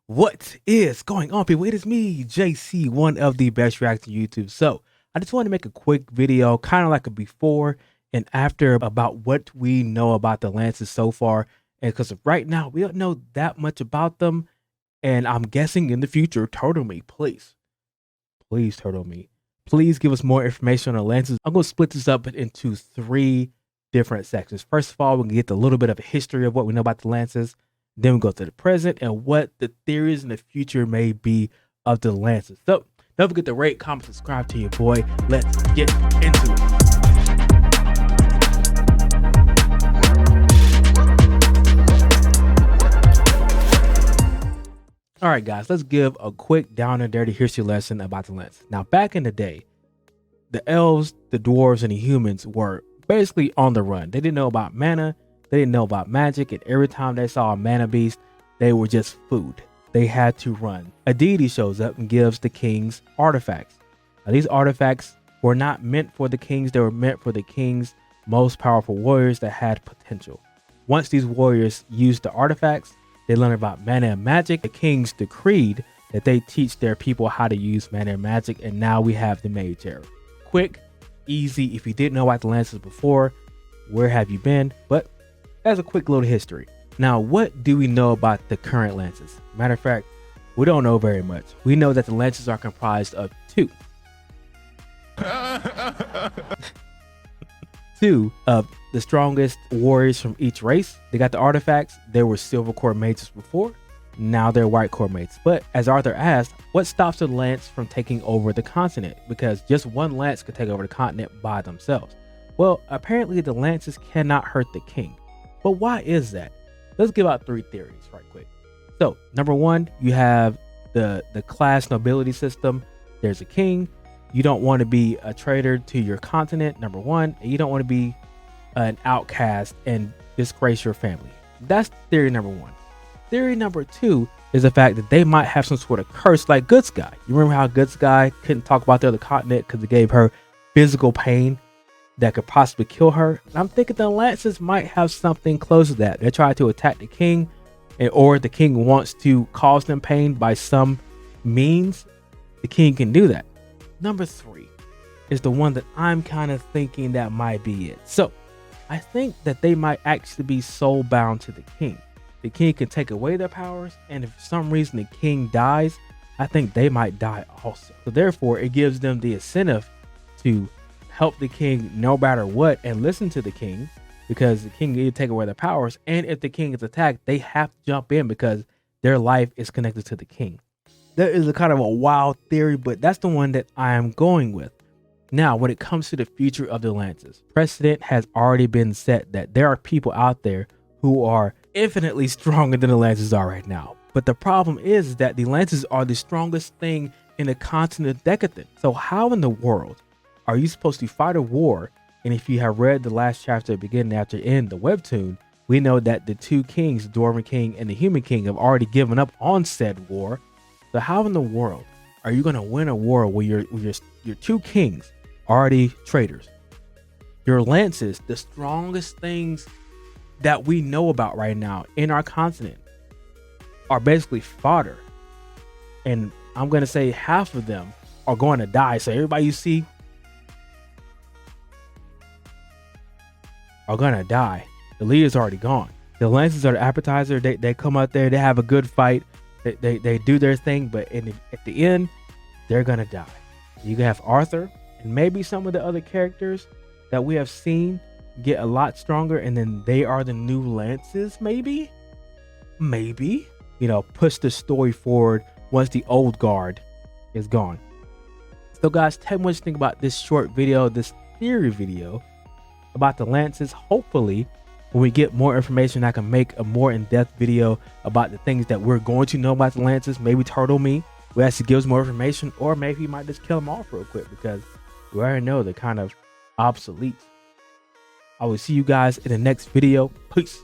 What is going on, people? It is me, JC, one of the best reactors on YouTube. So I just want to make a quick video, kind of like a before and after, about what we know about the Lances so far. And because right now we don't know that much about them, and I'm guessing in the future, Turtle Me, please, Turtle Me, please give us more information on the Lances. I'm going to split this up into three different sections. First of all, we can get a little bit of a history of what we know about the Lances. Then we go to the present and what the theories in the future may be of the Lances. So don't forget to rate, comment, subscribe to your boy. Let's get into it. All right, guys, let's give a quick down and dirty history lesson about the Lances. Now, back in the day, the elves, the dwarves, and the humans were basically on the run. They didn't know about mana. They didn't know about magic, and every time they saw a mana beast, they were just food. They had to run. A deity shows up and gives the kings artifacts. Now, these artifacts were not meant for the kings. They were meant for the king's most powerful warriors that had potential. Once these warriors used the artifacts, they learned about mana and magic. The kings decreed that they teach their people how to use mana and magic, and now we have the Mage Era. Quick, easy. If you didn't know about the Lances before, where have you been? But as a quick little history. Now, what do we know about the current Lances? Matter of fact, we don't know very much. We know that the Lances are comprised of two of the strongest warriors from each race. They got the artifacts. They were silver core mages before. Now they're white core mates. But as Arthur asked, what stops a lance from taking over the continent? Because just one lance could take over the continent by themselves. Well, apparently the lances cannot hurt the king. But why is that? Let's give out three theories right quick. So number one, you have the class nobility system. There's a king. You don't want to be a traitor to your continent, number one. And you don't want to be an outcast and disgrace your family. That's theory number one. Theory number two is the fact that they might have some sort of curse like Good Sky. You remember how Good Sky couldn't talk about the other continent because it gave her physical pain that could possibly kill her? I'm thinking the Lances might have something close to that. They try to attack the king, or the king wants to cause them pain by some means. The king can do that. Number three is the one that I'm kind of thinking that might be it. So I think that they might actually be soul bound to the king. The king can take away their powers, and if for some reason the king dies, I think they might die also. So therefore, it gives them the incentive to help the king no matter what and listen to the king, because the king need to take away their powers, and if the king is attacked, they have to jump in because their life is connected to the king. That is a kind of a wild theory, but that's the one that I am going with. Now, when it comes to the future of the Lances, precedent has already been set that there are people out there who are infinitely stronger than the Lances are right now. But the problem is that the Lances are the strongest thing in the continent of Decadent. So how in the world are you supposed to fight a war? And if you have read the last chapter, beginning after end, the webtoon, we know that the two kings, the Dwarven King and the Human King, have already given up on said war. So how in the world are you going to win a war where your two kings are already traitors? Your Lances, the strongest things that we know about right now in our continent, are basically fodder. And I'm going to say half of them are going to die. So everybody you see are going to die. The leader's already gone. The Lances are the appetizer. They come out there, they have a good fight. They do their thing, but at the end, they're going to die. You can have Arthur and maybe some of the other characters that we have seen get a lot stronger, and then they are the new Lances, maybe, you know, push the story forward once the old guard is gone. So guys, tell me what you think about this short video, this theory video about the Lances. Hopefully when we get more information, I can make a more in-depth video about the things that we're going to know about the Lances. Maybe Turtle Me will actually give us more information, or maybe he might just kill them off real quick because we already know they're kind of obsolete. I will see you guys in the next video. Peace.